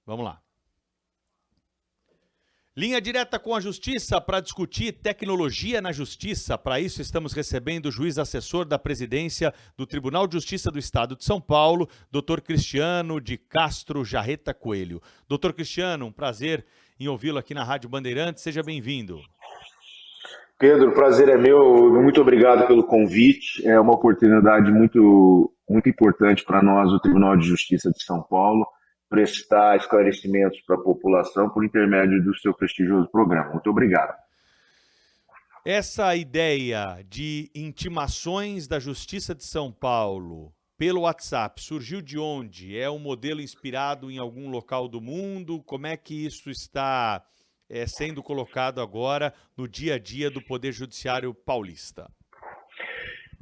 Vamos lá. Linha direta com a Justiça para discutir tecnologia na Justiça. Para isso, estamos recebendo o juiz assessor da presidência do Tribunal de Justiça do Estado de São Paulo, Dr. Cristiano de Castro Jarreta Coelho. Dr. Cristiano, um prazer em ouvi-lo aqui na Rádio Bandeirantes. Seja bem-vindo. Pedro, o prazer é meu. Muito obrigado pelo convite. É uma oportunidade muito importante para nós, o Tribunal de Justiça de São Paulo, prestar esclarecimentos para a população por intermédio do seu prestigioso programa. Muito obrigado. Essa ideia de intimações da Justiça de São Paulo pelo WhatsApp surgiu de onde? É um modelo inspirado em algum local do mundo? Como é que isso está sendo colocado agora no dia a dia do Poder Judiciário paulista?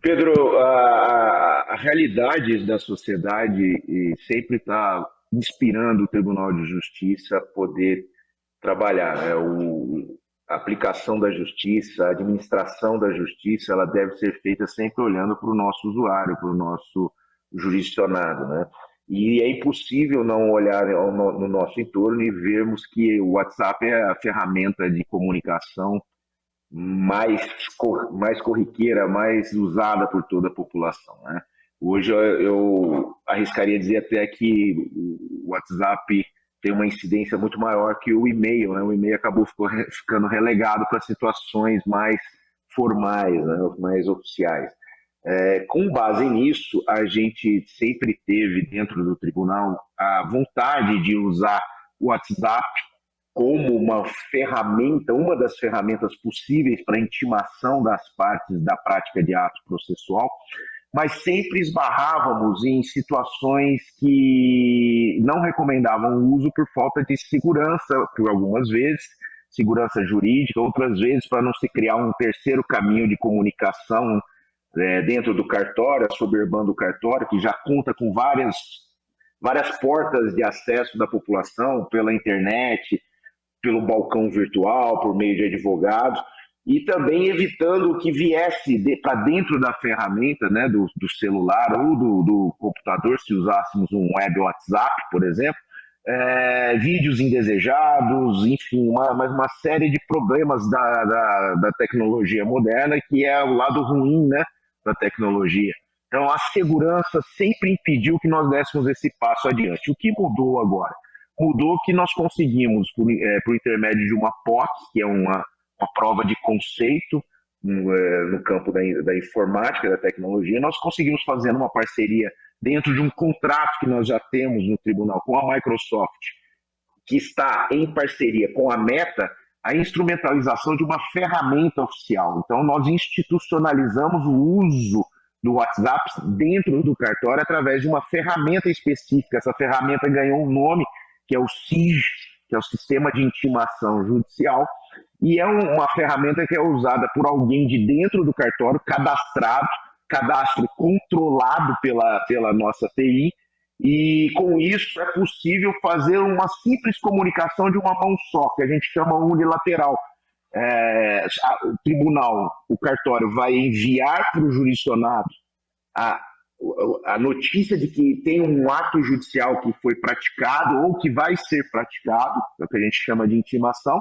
Pedro, a realidade da sociedade sempre está inspirando o Tribunal de Justiça a poder trabalhar, né? A aplicação da justiça, a administração da justiça, ela deve ser feita sempre olhando para o nosso usuário, para o nosso jurisdicionado, né? E é impossível não olhar no nosso entorno e vermos que o WhatsApp é a ferramenta de comunicação mais corriqueira, mais usada por toda a população, né? Hoje eu arriscaria dizer até que o WhatsApp tem uma incidência muito maior que o e-mail, né? O e-mail acabou ficando relegado para situações mais formais, né? Mais oficiais. Com base nisso, a gente sempre teve dentro do tribunal a vontade de usar o WhatsApp como uma ferramenta, uma das ferramentas possíveis para a intimação das partes da prática de ato processual, mas sempre esbarrávamos em situações que não recomendavam o uso por falta de segurança, por algumas vezes, segurança jurídica, outras vezes para não se criar um terceiro caminho de comunicação dentro do cartório, assoberbando o cartório, que já conta com várias portas de acesso da população pela internet, pelo balcão virtual, por meio de advogados, e também evitando que viesse para dentro da ferramenta, né, do celular ou do computador, se usássemos um web WhatsApp, por exemplo, vídeos indesejados, enfim, uma série de problemas da tecnologia moderna, que é o lado ruim, né, da tecnologia. Então, a segurança sempre impediu que nós dessemos esse passo adiante. O que mudou agora? Mudou que nós conseguimos, por intermédio de uma POC, que é uma prova de conceito no campo da informática, da tecnologia, nós conseguimos fazer uma parceria dentro de um contrato que nós já temos no tribunal com a Microsoft, que está em parceria com a Meta, a instrumentalização de uma ferramenta oficial. Então, nós institucionalizamos o uso do WhatsApp dentro do cartório através de uma ferramenta específica. Essa ferramenta ganhou um nome que é o SIG, que é o Sistema de Intimação Judicial, e é uma ferramenta que é usada por alguém de dentro do cartório, cadastro controlado pela nossa TI, e com isso é possível fazer uma simples comunicação de uma mão só, que a gente chama unilateral. O tribunal, o cartório vai enviar para o jurisdicionado a notícia de que tem um ato judicial que foi praticado ou que vai ser praticado, é o que a gente chama de intimação,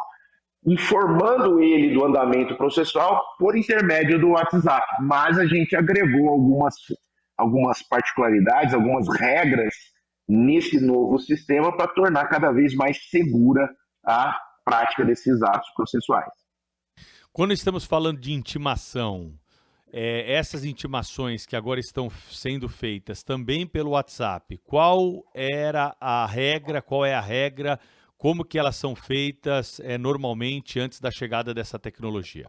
informando ele do andamento processual por intermédio do WhatsApp. Mas a gente agregou algumas particularidades, algumas regras nesse novo sistema para tornar cada vez mais segura a prática desses atos processuais. Quando estamos falando de intimação, essas intimações que agora estão sendo feitas também pelo WhatsApp, qual é a regra, como que elas são feitas normalmente antes da chegada dessa tecnologia?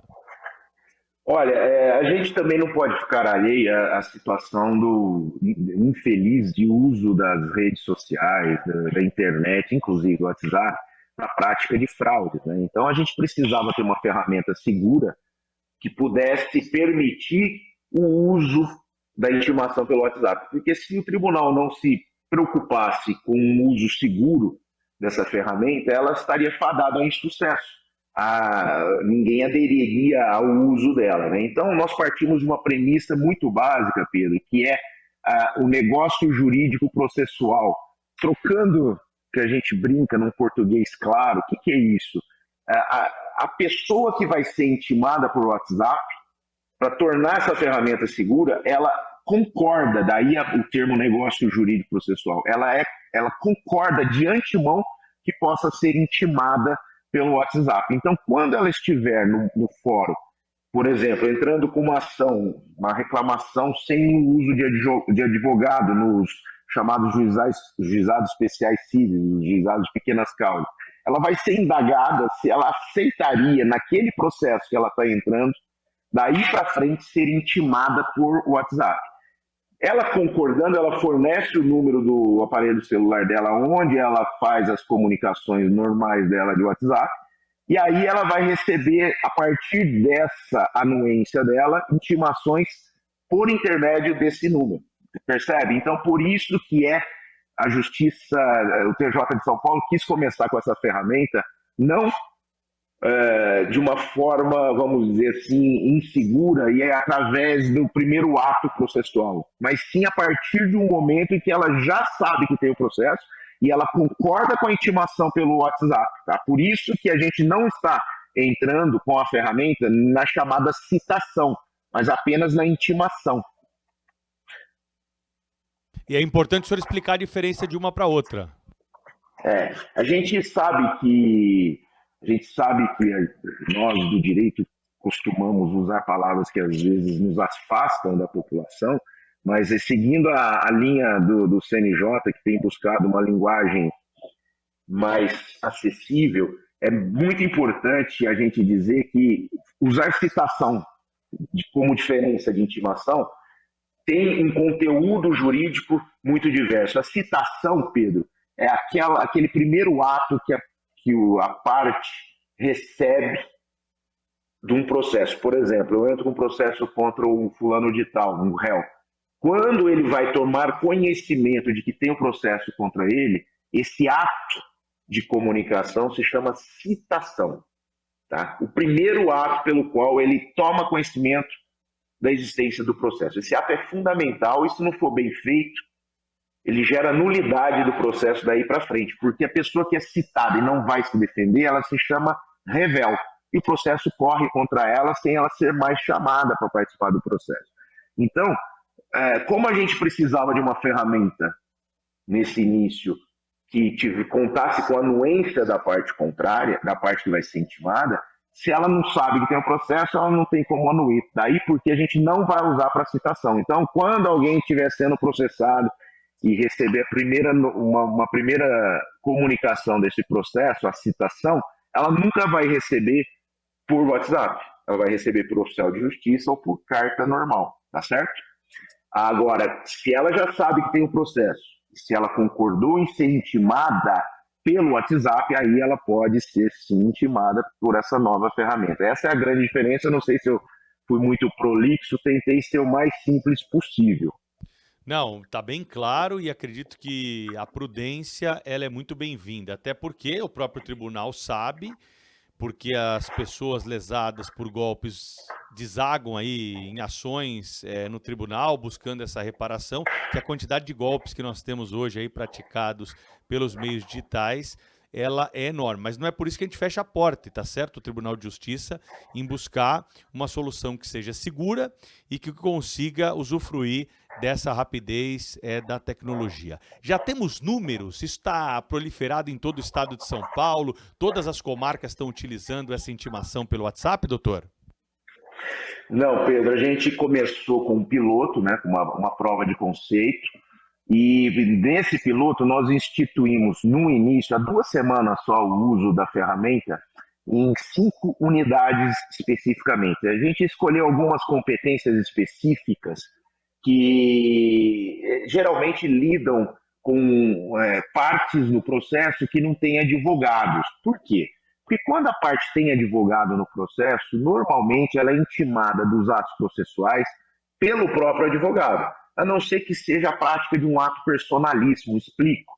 Olha, a gente também não pode ficar alheio à situação do infeliz de uso das redes sociais, da internet, inclusive o WhatsApp, na prática de fraudes, né? Então a gente precisava ter uma ferramenta segura que pudesse permitir o uso da intimação pelo WhatsApp. Porque se o tribunal não se preocupasse com um uso seguro dessa ferramenta, ela estaria fadada ao insucesso. Ninguém aderiria ao uso dela, né? Então, nós partimos de uma premissa muito básica, Pedro, que é o negócio jurídico processual, trocando que a gente brinca num português claro. O que é isso? A pessoa que vai ser intimada por WhatsApp, para tornar essa ferramenta segura, ela concorda, daí o termo negócio jurídico processual, ela concorda de antemão que possa ser intimada pelo WhatsApp. Então, quando ela estiver no fórum, por exemplo, entrando com uma ação, uma reclamação sem o uso de advogado nos chamados juizados especiais cíveis, os juizados de pequenas causas, ela vai ser indagada se ela aceitaria, naquele processo que ela está entrando, daí para frente ser intimada por WhatsApp. Ela concordando, ela fornece o número do aparelho celular dela, onde ela faz as comunicações normais dela de WhatsApp, e aí ela vai receber, a partir dessa anuência dela, intimações por intermédio desse número. Percebe? Então, por isso que a Justiça, o TJ de São Paulo quis começar com essa ferramenta, não de uma forma, vamos dizer assim, insegura e através do primeiro ato processual, mas sim a partir de um momento em que ela já sabe que tem o processo e ela concorda com a intimação pelo WhatsApp. Tá? Por isso que a gente não está entrando com a ferramenta na chamada citação, mas apenas na intimação. E é importante o senhor explicar a diferença de uma para outra. A gente sabe que nós do direito costumamos usar palavras que às vezes nos afastam da população, mas seguindo a linha do CNJ, que tem buscado uma linguagem mais acessível, é muito importante a gente dizer que usar citação como diferença de intimação tem um conteúdo jurídico muito diverso. A citação, Pedro, é aquele primeiro ato que a parte recebe de um processo. Por exemplo, eu entro com um processo contra um fulano de tal, um réu. Quando ele vai tomar conhecimento de que tem um processo contra ele, esse ato de comunicação se chama citação. Tá? O primeiro ato pelo qual ele toma conhecimento da existência do processo. Esse ato é fundamental, e se não for bem feito, ele gera nulidade do processo daí para frente, porque a pessoa que é citada e não vai se defender, ela se chama rével, e o processo corre contra ela sem ela ser mais chamada para participar do processo. Então, como a gente precisava de uma ferramenta nesse início que contasse com a anuência da parte contrária, da parte que vai ser intimada, se ela não sabe que tem um processo, ela não tem como anuir. Daí porque a gente não vai usar para citação. Então, quando alguém estiver sendo processado e receber uma primeira comunicação desse processo, a citação, ela nunca vai receber por WhatsApp. Ela vai receber por oficial de justiça ou por carta normal, tá certo? Agora, se ela já sabe que tem um processo, se ela concordou em ser intimada pelo WhatsApp, aí ela pode ser sim intimada por essa nova ferramenta. Essa é a grande diferença. Eu não sei se eu fui muito prolixo, tentei ser o mais simples possível. Não, tá bem claro, e acredito que a prudência ela é muito bem-vinda, até porque o próprio tribunal sabe, porque as pessoas lesadas por golpes desagam aí em ações no tribunal buscando essa reparação, que a quantidade de golpes que nós temos hoje aí praticados pelos meios digitais, ela é enorme, mas não é por isso que a gente fecha a porta, tá certo? O Tribunal de Justiça em buscar uma solução que seja segura e que consiga usufruir dessa rapidez da tecnologia. Já temos números? Isso está proliferado em todo o estado de São Paulo? Todas as comarcas estão utilizando essa intimação pelo WhatsApp, doutor? Não, Pedro, a gente começou com um piloto, né, com uma prova de conceito, e nesse piloto nós instituímos no início, há 2 semanas só, o uso da ferramenta em 5 unidades especificamente. A gente escolheu algumas competências específicas que geralmente lidam com partes no processo que não têm advogados. Por quê? Porque quando a parte tem advogado no processo, normalmente ela é intimada dos atos processuais pelo próprio advogado, a não ser que seja a prática de um ato personalíssimo. Explico.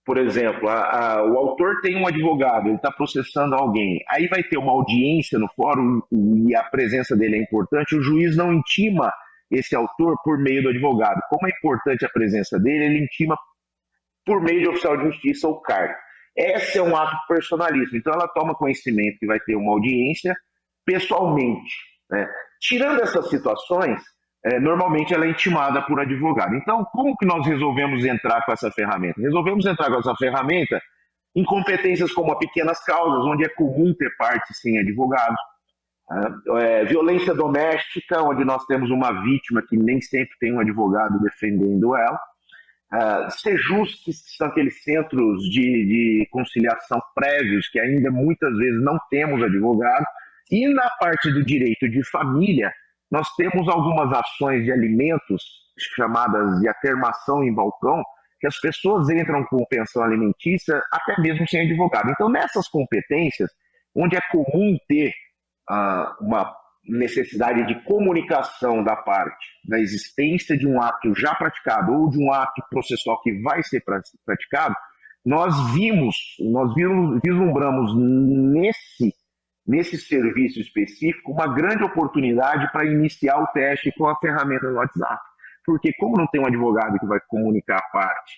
Por exemplo, o autor tem um advogado, ele está processando alguém, aí vai ter uma audiência no fórum e a presença dele é importante, o juiz não intima esse autor por meio do advogado. Como é importante a presença dele, ele intima por meio de oficial de justiça ou carta. Esse é um ato personalíssimo. Então, ela toma conhecimento que vai ter uma audiência pessoalmente, né? Tirando essas situações, normalmente ela é intimada por advogado. Então, como que nós resolvemos entrar com essa ferramenta? Resolvemos entrar com essa ferramenta em competências como a pequenas causas, onde é comum ter parte sem advogado, violência doméstica, onde nós temos uma vítima que nem sempre tem um advogado defendendo ela, Sejus, que são aqueles centros de conciliação prévios, que ainda muitas vezes não temos advogado, e na parte do direito de família, nós temos algumas ações de alimentos, chamadas de atermação em balcão, que as pessoas entram com pensão alimentícia até mesmo sem advogado. Então, nessas competências, onde é comum ter uma necessidade de comunicação da parte da existência de um ato já praticado ou de um ato processual que vai ser praticado, nós vislumbramos nesse serviço específico uma grande oportunidade para iniciar o teste com a ferramenta do WhatsApp. Porque como não tem um advogado que vai comunicar a parte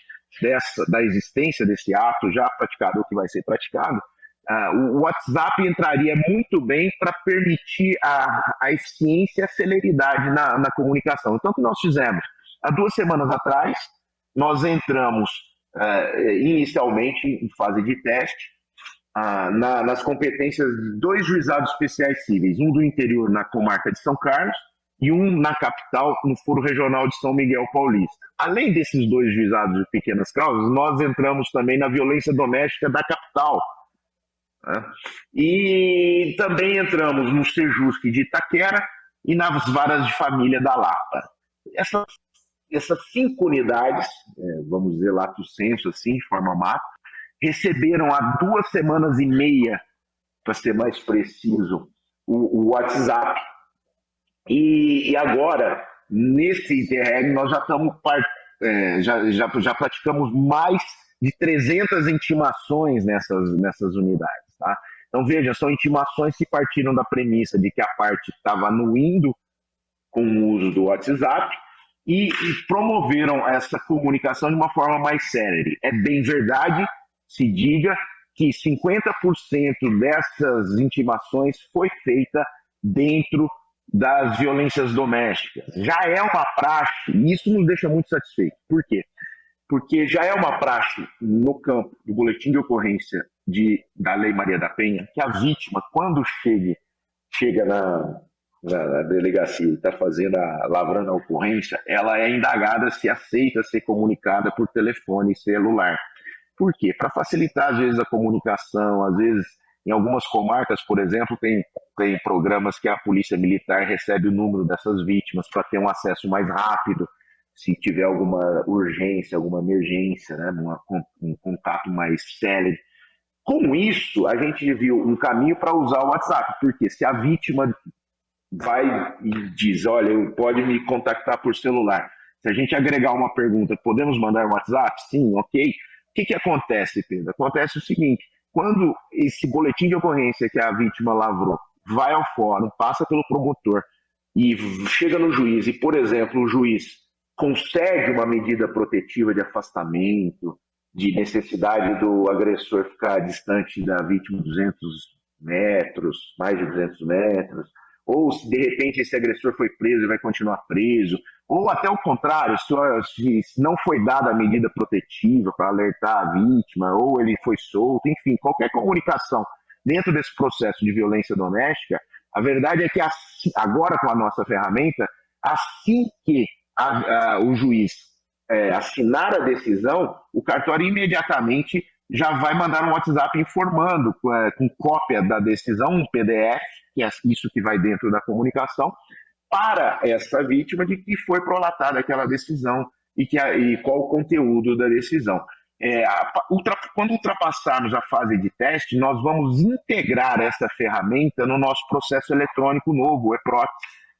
da existência desse ato já praticado ou que vai ser praticado, o WhatsApp entraria muito bem para permitir a eficiência e a celeridade na comunicação. Então, o que nós fizemos? Há 2 semanas atrás, nós entramos inicialmente em fase de teste nas competências de 2 juizados especiais cíveis, um do interior na comarca de São Carlos e um na capital, no Foro Regional de São Miguel Paulista. Além desses 2 juizados de pequenas causas, nós entramos também na violência doméstica da capital, e também entramos no Sejusc de Itaquera e nas varas de família da Lapa. Essas 5 unidades, vamos dizer lato sensu, assim, de forma macro, receberam há 2 semanas e meia, para ser mais preciso, o WhatsApp. E agora, nesse interregno, nós já estamos já praticamos mais de 300 intimações nessas unidades. Tá? Então, veja, são intimações que partiram da premissa de que a parte estava anuindo com o uso do WhatsApp e promoveram essa comunicação de uma forma mais célere. É bem verdade, se diga, que 50% dessas intimações foi feita dentro das violências domésticas. Já é uma praxe, e isso nos deixa muito satisfeitos. Por quê? Porque já é uma praxe no campo do boletim de ocorrência da Lei Maria da Penha, que a vítima, quando chega na delegacia e está lavrando a ocorrência, ela é indagada se aceita ser comunicada por telefone celular. Por quê? Para facilitar, às vezes, a comunicação, às vezes, em algumas comarcas, por exemplo, tem programas que a Polícia Militar recebe o número dessas vítimas para ter um acesso mais rápido, se tiver alguma urgência, alguma emergência, né, um contato mais célere. Com isso, a gente viu um caminho para usar o WhatsApp, porque se a vítima vai e diz, olha, pode me contactar por celular, se a gente agregar uma pergunta, podemos mandar um WhatsApp? Sim, ok. O que acontece, Pedro? Acontece o seguinte, quando esse boletim de ocorrência que a vítima lavrou vai ao fórum, passa pelo promotor e chega no juiz, e, por exemplo, o juiz concede uma medida protetiva de afastamento, de necessidade do agressor ficar distante da vítima 200 metros, mais de 200 metros, ou se de repente esse agressor foi preso e vai continuar preso, ou até o contrário, se não foi dada a medida protetiva para alertar a vítima, ou ele foi solto, enfim, qualquer comunicação dentro desse processo de violência doméstica, a verdade é que agora com a nossa ferramenta, assim que o juiz assinar a decisão, o cartório imediatamente já vai mandar um WhatsApp informando com cópia da decisão, um PDF, que é isso que vai dentro da comunicação, para essa vítima de que foi prolatada aquela decisão e qual o conteúdo da decisão. Quando ultrapassarmos a fase de teste, nós vamos integrar essa ferramenta no nosso processo eletrônico novo, o EPROT.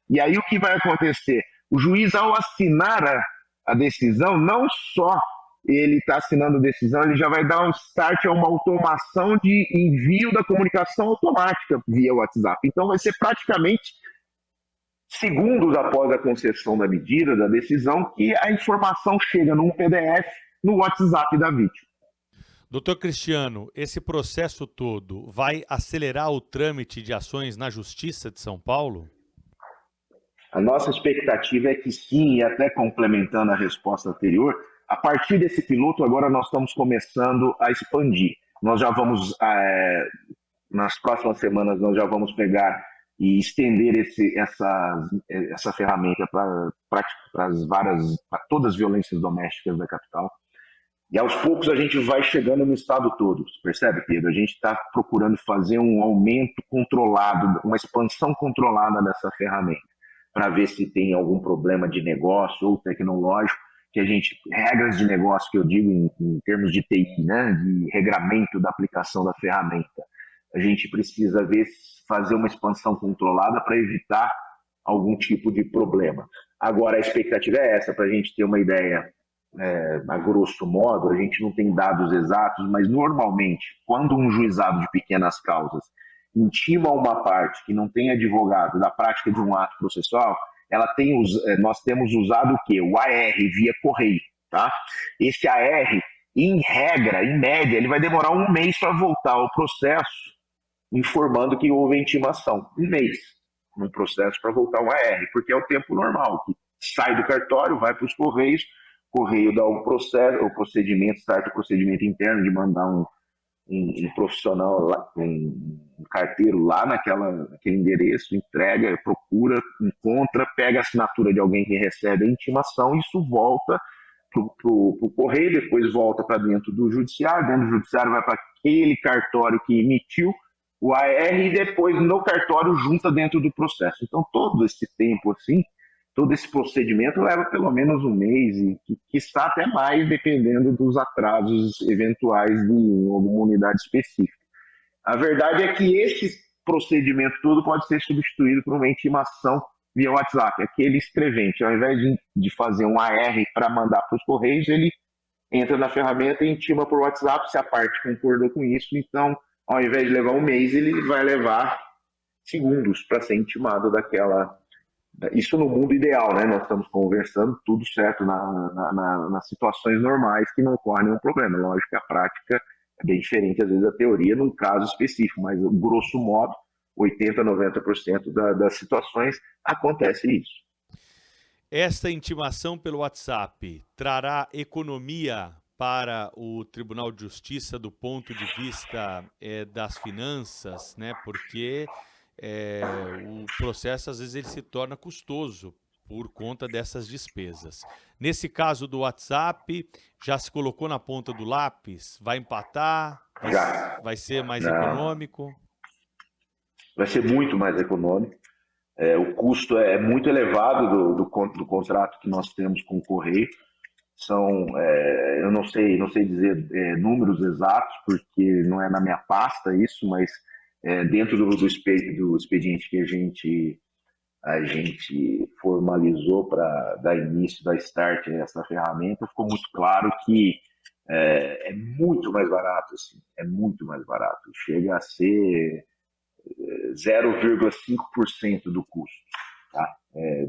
E aí o que vai acontecer? O juiz, ao assinar a decisão, não só ele está assinando a decisão, ele já vai dar um start a uma automação de envio da comunicação automática via WhatsApp. Então vai ser praticamente segundos após a concessão da medida, da decisão, que a informação chega num PDF no WhatsApp da vítima. Doutor Cristiano, esse processo todo vai acelerar o trâmite de ações na Justiça de São Paulo? A nossa expectativa é que sim, e até complementando a resposta anterior, a partir desse piloto, agora nós estamos começando a expandir. Nós já vamos, nas próximas semanas, nós já vamos pegar e estender essa ferramenta para todas as violências domésticas da capital. E aos poucos a gente vai chegando no estado todo, percebe, Pedro? A gente está procurando fazer um aumento controlado, uma expansão controlada dessa ferramenta, para ver se tem algum problema de negócio ou tecnológico, que a gente, regras de negócio que eu digo em termos de TI, né, de regramento da aplicação da ferramenta, a gente precisa fazer uma expansão controlada para evitar algum tipo de problema. Agora, a expectativa é essa, para a gente ter uma ideia, a grosso modo, a gente não tem dados exatos, mas normalmente, quando um juizado de pequenas causas intima uma parte que não tem advogado da prática de um ato processual, nós temos usado o quê? O AR via correio. Tá? Esse AR, em regra, em média, ele vai demorar um mês para voltar ao processo, informando que houve intimação. Um mês no processo para voltar ao AR, porque é o tempo normal, que sai do cartório, vai para os correios, o correio dá o procedimento, starta o procedimento interno de mandar um profissional, um carteiro lá naquele endereço, entrega, procura, encontra, pega a assinatura de alguém que recebe a intimação, isso volta para o correio, depois volta para dentro do judiciário vai para aquele cartório que emitiu o AR e depois no cartório junta dentro do processo. Então todo esse tempo assim, todo esse procedimento leva pelo menos um mês e que está até mais, dependendo dos atrasos eventuais de alguma unidade específica. A verdade é que esse procedimento todo pode ser substituído por uma intimação via WhatsApp. Aquele escrevente, ao invés de fazer um AR para mandar para os correios, ele entra na ferramenta e intima por WhatsApp, se a parte concordou com isso. Então, ao invés de levar um mês, ele vai levar segundos para ser intimado daquela... Isso no mundo ideal, né? Nós estamos conversando tudo certo nas situações normais que não ocorre nenhum problema. Lógico que a prática é bem diferente, às vezes, da teoria num caso específico, mas, grosso modo, 80%, 90% das situações acontece isso. Esta intimação pelo WhatsApp trará economia para o Tribunal de Justiça do ponto de vista das finanças, né? Porque o processo, às vezes, ele se torna custoso por conta dessas despesas. Nesse caso do WhatsApp, já se colocou na ponta do lápis? Vai empatar? Vai ser mais econômico? Vai ser muito mais econômico. O custo é muito elevado do contrato que nós temos com o Correio. Eu não sei dizer números exatos, porque não é na minha pasta isso, mas dentro do expediente que a gente formalizou para dar início, dar start nessa ferramenta, ficou muito claro que é muito mais barato, assim, é muito mais barato. Chega a ser 0,5% do custo, tá?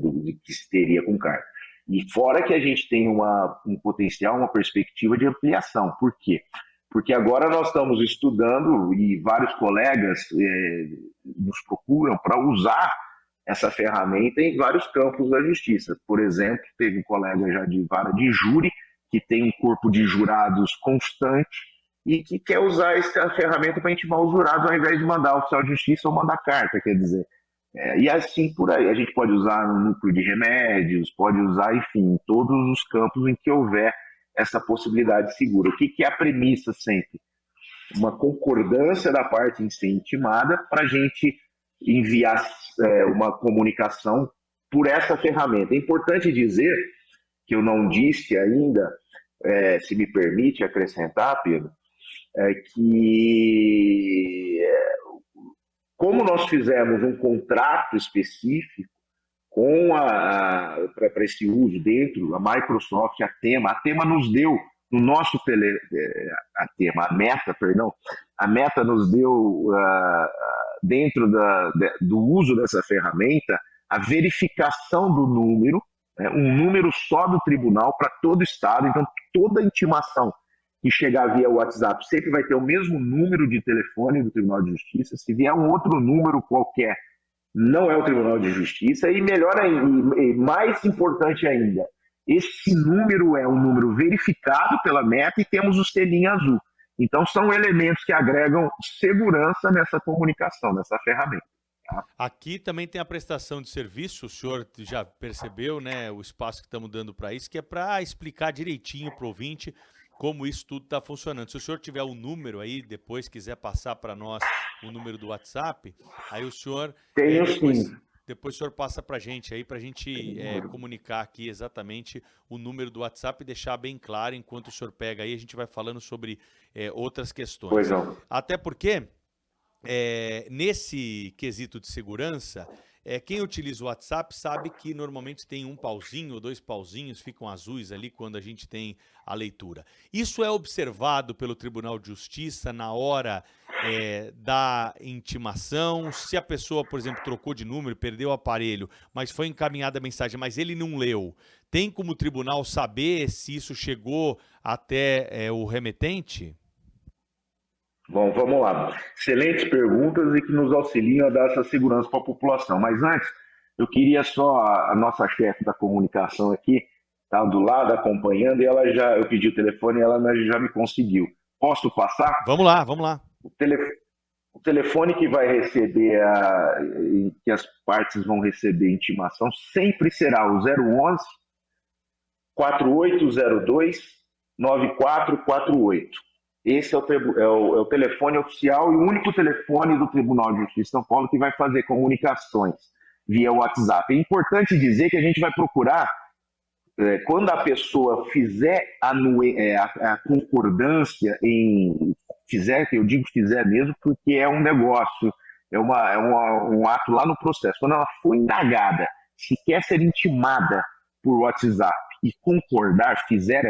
Do que se teria com carta. E fora que a gente tem um potencial, uma perspectiva de ampliação. Por quê? Porque agora nós estamos estudando e vários colegas nos procuram para usar essa ferramenta em vários campos da justiça. Por exemplo, teve um colega já de vara de júri que tem um corpo de jurados constante e que quer usar essa ferramenta para intimar os jurados ao invés de mandar o oficial de justiça ou mandar carta, quer dizer. E assim por aí. A gente pode usar no núcleo de remédios, pode usar, enfim, em todos os campos em que houver essa possibilidade segura. O que é a premissa sempre? Uma concordância da parte em ser intimada para a gente enviar uma comunicação por essa ferramenta. É importante dizer, que eu não disse ainda, se me permite acrescentar, Pedro, que como nós fizemos um contrato específico para esse uso dentro, a Microsoft, a Tema nos deu no nosso a Meta nos deu dentro do uso dessa ferramenta a verificação do número, né? Um número só do tribunal para todo o estado. Então, toda intimação que chegar via WhatsApp sempre vai ter o mesmo número de telefone do Tribunal de Justiça. Se vier um outro número qualquer, não é o Tribunal de Justiça. E melhor ainda, e mais importante ainda, esse número é um número verificado pela Meta e temos o selinho azul. Então, são elementos que agregam segurança nessa comunicação, nessa ferramenta. Tá? Aqui também tem a prestação de serviço, o senhor já percebeu, né, o espaço que estamos dando para isso, que é para explicar direitinho para o ouvinte como isso tudo está funcionando. Se o senhor tiver o número aí, depois quiser passar para nós o número do WhatsApp, aí o senhor Tenho depois, sim. depois o senhor passa para a gente aí, para a gente comunicar aqui exatamente o número do WhatsApp e deixar bem claro, enquanto o senhor pega aí, a gente vai falando sobre outras questões. Pois não. Até porque, nesse quesito de segurança, quem utiliza o WhatsApp sabe que normalmente tem um pauzinho ou dois pauzinhos, ficam azuis ali quando a gente tem a leitura. Isso é observado pelo Tribunal de Justiça na hora da intimação. Se a pessoa, por exemplo, trocou de número, perdeu o aparelho, mas foi encaminhada a mensagem, mas ele não leu, tem como o tribunal saber se isso chegou até o remetente? Bom, vamos lá. Excelentes perguntas e que nos auxiliam a dar essa segurança para a população. Mas antes, eu queria só a nossa chefe da comunicação aqui, tá do lado acompanhando, e eu pedi o telefone e ela já me conseguiu. Posso passar? Vamos lá, vamos lá. O telefone que vai receber, que as partes vão receber intimação, sempre será o 011 4802 9448. Esse é o telefone oficial e o único telefone do Tribunal de Justiça de São Paulo que vai fazer comunicações via WhatsApp. É importante dizer que a gente vai procurar, quando a pessoa fizer a concordância eu digo fizer mesmo, porque é um negócio, um ato lá no processo. Quando ela for indagada, se quer ser intimada por WhatsApp e concordar, fizer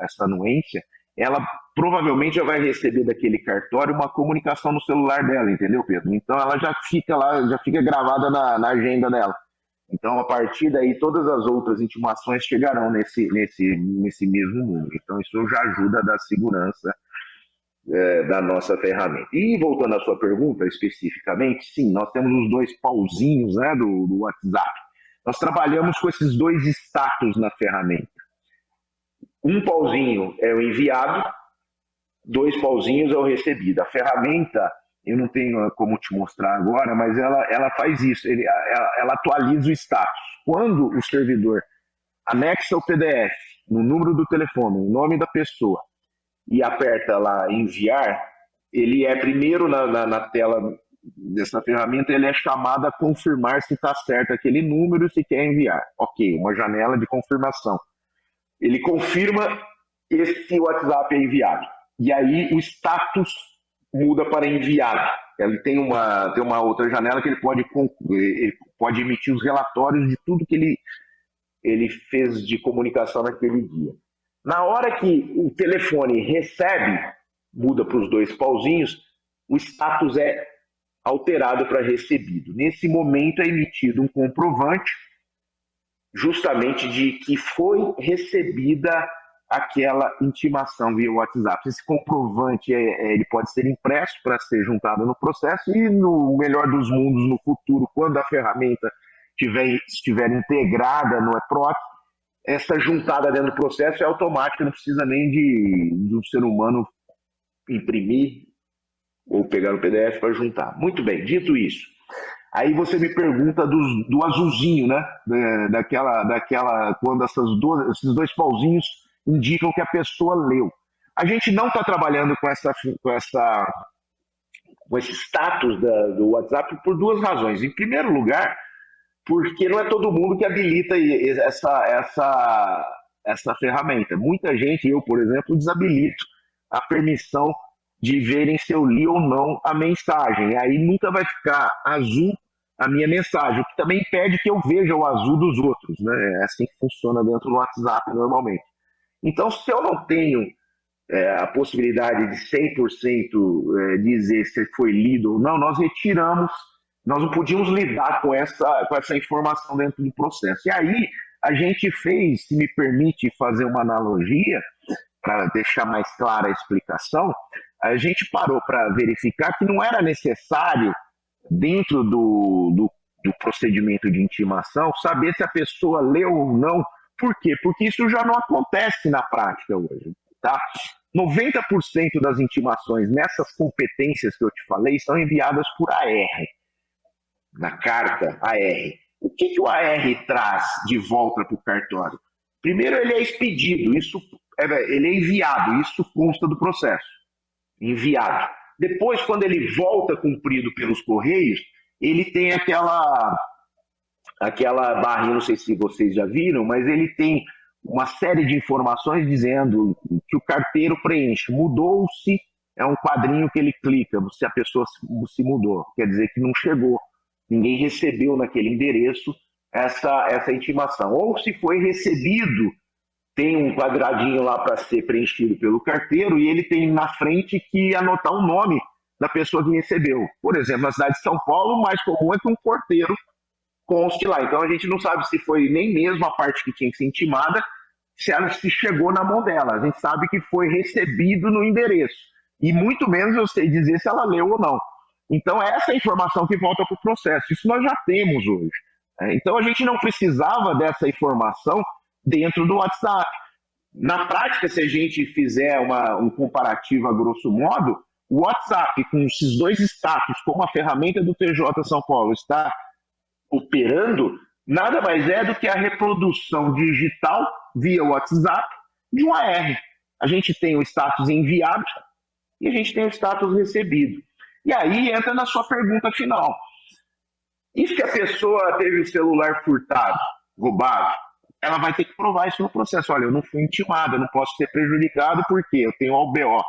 essa anuência, ela provavelmente já vai receber daquele cartório uma comunicação no celular dela, entendeu, Pedro? Então ela já fica lá, já fica gravada na agenda dela. Então, a partir daí, todas as outras intimações chegarão nesse mesmo número. Então, isso já ajuda a dar segurança da nossa ferramenta. E voltando à sua pergunta especificamente, sim, nós temos os dois pauzinhos, né, do WhatsApp. Nós trabalhamos com esses dois status na ferramenta. Um pauzinho é o enviado, dois pauzinhos é o recebido. A ferramenta, eu não tenho como te mostrar agora, mas ela faz isso, ela atualiza o status. Quando o servidor anexa o PDF no número do telefone, o nome da pessoa, e aperta lá enviar, ele é primeiro na tela dessa ferramenta, ele é chamado a confirmar se está certo aquele número, se quer enviar. Ok, uma janela de confirmação. Ele confirma esse WhatsApp é enviado. E aí o status muda para enviado. Ele tem uma outra janela que ele pode emitir os relatórios de tudo que ele fez de comunicação naquele dia. Na hora que o telefone recebe, muda para os dois pauzinhos, o status é alterado para recebido. Nesse momento é emitido um comprovante justamente de que foi recebida aquela intimação via WhatsApp. Esse comprovante ele pode ser impresso para ser juntado no processo e, no melhor dos mundos, no futuro, quando a ferramenta estiver integrada no EPROC, essa juntada dentro do processo é automática, não precisa nem de um ser humano imprimir ou pegar o PDF para juntar. Muito bem, dito isso, aí você me pergunta do azulzinho, né? Daquela quando esses dois pauzinhos indicam que a pessoa leu. A gente não está trabalhando com esse status do WhatsApp por duas razões. Em primeiro lugar, porque não é todo mundo que habilita essa ferramenta. Muita gente, eu, por exemplo, desabilito a permissão de verem se eu li ou não a mensagem. E aí nunca vai ficar azul a minha mensagem, o que também impede que eu veja o azul dos outros, né? É assim que funciona dentro do WhatsApp normalmente. Então, se eu não tenho a possibilidade de 100% dizer se foi lido ou não, nós retiramos, nós não podíamos lidar com essa informação dentro do processo. E aí, A gente fez, se me permite fazer uma analogia, para deixar mais clara a explicação, a gente parou para verificar que não era necessário, dentro do procedimento de intimação, saber se a pessoa leu ou não. Por quê? Porque isso já não acontece na prática hoje. Tá? 90% das intimações nessas competências que eu te falei são enviadas por AR, na carta AR. O que o AR traz de volta para o cartório? Primeiro, ele é expedido, ele é enviado, isso consta do processo. Enviado. Depois, quando ele volta cumprido pelos Correios, ele tem aquela barrinha, não sei se vocês já viram, mas ele tem uma série de informações dizendo que o carteiro preenche. Mudou-se, é um quadrinho que ele clica, se a pessoa se mudou. Quer dizer que não chegou. Ninguém recebeu naquele endereço essa intimação. Ou se foi recebido, tem um quadradinho lá para ser preenchido pelo carteiro e ele tem na frente que anotar o nome da pessoa que recebeu. Por exemplo, na cidade de São Paulo, o mais comum é que um porteiro conste lá. Então a gente não sabe se foi nem mesmo a parte que tinha que ser intimada, se ela se chegou na mão dela. A gente sabe que foi recebido no endereço. E muito menos eu sei dizer se ela leu ou não. Então essa é a informação que volta para o processo. Isso nós já temos hoje. Então a gente não precisava dessa informação dentro do WhatsApp. Na prática, se a gente fizer um comparativo a grosso modo, o WhatsApp com esses dois status, como a ferramenta do TJ São Paulo está operando, nada mais é do que a reprodução digital via WhatsApp de um AR. A gente tem o status enviado e a gente tem o status recebido. E aí entra na sua pergunta final. E se a pessoa teve o celular furtado, roubado? Ela vai ter que provar isso no processo. Olha, eu não fui intimado, eu não posso ser prejudicado porque eu tenho o BO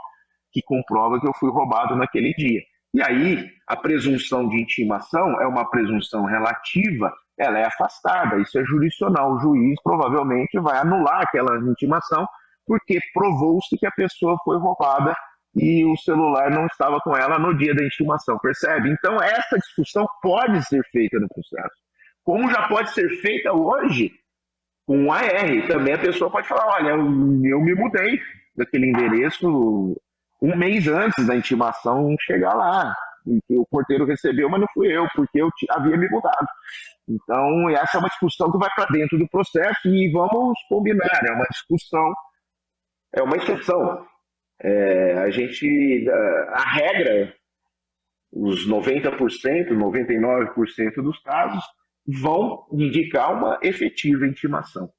que comprova que eu fui roubado naquele dia. E aí, a presunção de intimação é uma presunção relativa, ela é afastada, isso é jurisdicional. O juiz provavelmente vai anular aquela intimação porque provou-se que a pessoa foi roubada e o celular não estava com ela no dia da intimação, percebe? Então, essa discussão pode ser feita no processo. Como já pode ser feita hoje com o AR. Também a pessoa pode falar, olha, eu me mudei daquele endereço um mês antes da intimação chegar lá. E o porteiro recebeu, mas não fui eu, porque eu havia me mudado. Então, essa é uma discussão que vai para dentro do processo e vamos combinar, é uma discussão, é uma exceção. A regra, os 90%, 99% dos casos, vão indicar uma efetiva intimação.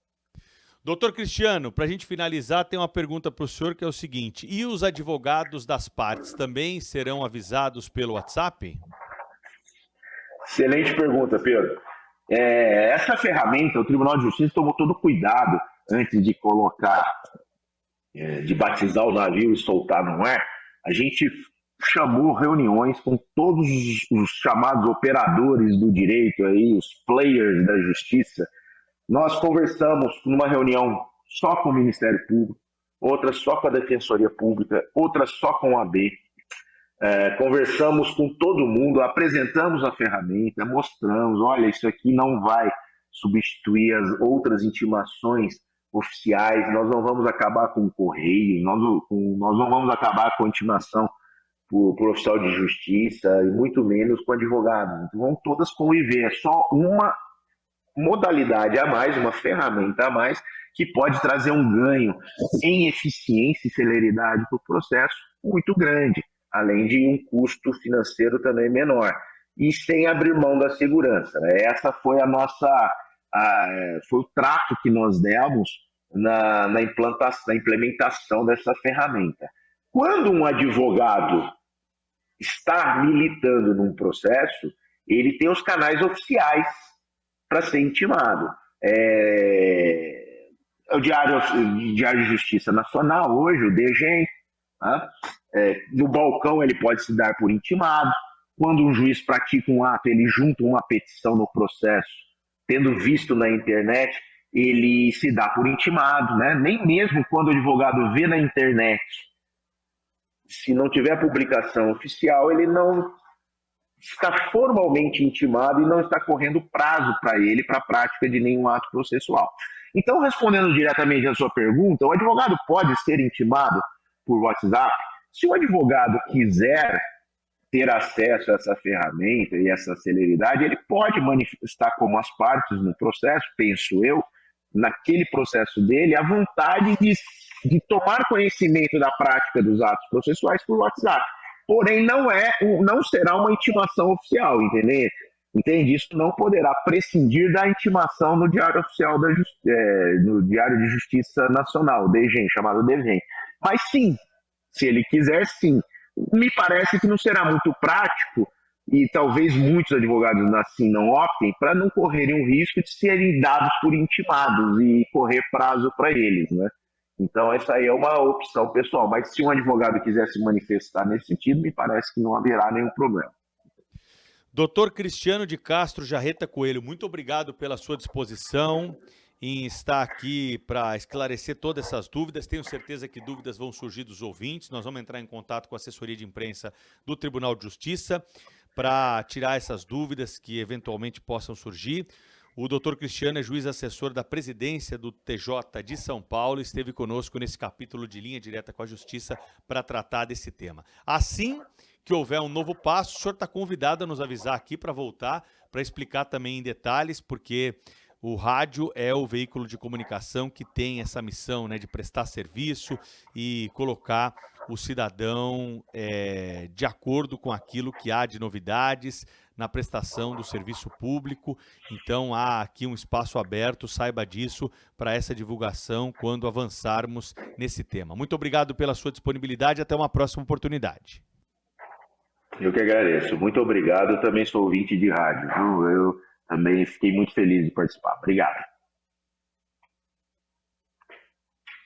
Doutor Cristiano, para a gente finalizar, tem uma pergunta para o senhor que é o seguinte: e os advogados das partes também serão avisados pelo WhatsApp? Excelente pergunta, Pedro. Essa ferramenta, o Tribunal de Justiça tomou todo cuidado antes de colocar, de batizar o navio e soltar no ar. A gente chamou reuniões com todos os chamados operadores do direito, aí, os players da justiça. Nós conversamos numa reunião só com o Ministério Público, outra só com a Defensoria Pública, outra só com a AB. Conversamos com todo mundo, apresentamos a ferramenta, mostramos, olha, isso aqui não vai substituir as outras intimações oficiais, nós não vamos acabar com o correio, nós não vamos acabar com a intimação por oficial de justiça e muito menos com advogado. Então, vão todas conviver, é só uma modalidade a mais, uma ferramenta a mais que pode trazer um ganho em eficiência e celeridade para o processo muito grande, além de um custo financeiro também menor, e sem abrir mão da segurança. Essa foi foi o trato que nós demos na implementação dessa ferramenta. Quando um advogado está militando num processo, ele tem os canais oficiais para ser intimado. O Diário de Justiça Nacional, hoje, o DGEM, tá? No balcão ele pode se dar por intimado. Quando um juiz pratica um ato, ele junta uma petição no processo, tendo visto na internet, ele se dá por intimado, né? Nem mesmo quando o advogado vê na internet, se não tiver publicação oficial, ele não está formalmente intimado e não está correndo prazo para ele para a prática de nenhum ato processual. Então, respondendo diretamente à sua pergunta, o advogado pode ser intimado por WhatsApp? Se o advogado quiser ter acesso a essa ferramenta e essa celeridade, ele pode manifestar como as partes no processo, penso eu, naquele processo dele, a vontade de tomar conhecimento da prática dos atos processuais por WhatsApp. Porém, não será uma intimação oficial, entende? Entende? Isso não poderá prescindir da intimação no Diário Oficial no Diário de Justiça Nacional, DGEM, chamado DGEM. Mas sim, se ele quiser, sim. Me parece que não será muito prático e talvez muitos advogados assim não optem para não correrem o risco de serem dados por intimados e correr prazo para eles, né? Então, essa aí é uma opção pessoal. Mas se um advogado quiser se manifestar nesse sentido, me parece que não haverá nenhum problema. Doutor Cristiano de Castro Jarreta Coelho, muito obrigado pela sua disposição em estar aqui para esclarecer todas essas dúvidas. Tenho certeza que dúvidas vão surgir dos ouvintes. Nós vamos entrar em contato com a assessoria de imprensa do Tribunal de Justiça para tirar essas dúvidas que eventualmente possam surgir. O doutor Cristiano é juiz assessor da presidência do TJ de São Paulo e esteve conosco nesse capítulo de Linha Direta com a Justiça para tratar desse tema. Assim que houver um novo passo, o senhor está convidado a nos avisar aqui para voltar, para explicar também em detalhes, porque o rádio é o veículo de comunicação que tem essa missão, né, de prestar serviço e colocar o cidadão de acordo com aquilo que há de novidades na prestação do serviço público. Então há aqui um espaço aberto, saiba disso, para essa divulgação quando avançarmos nesse tema. Muito obrigado pela sua disponibilidade, até uma próxima oportunidade. Eu que agradeço, muito obrigado. Eu também sou ouvinte de rádio, viu? Eu também fiquei muito feliz de participar. Obrigado.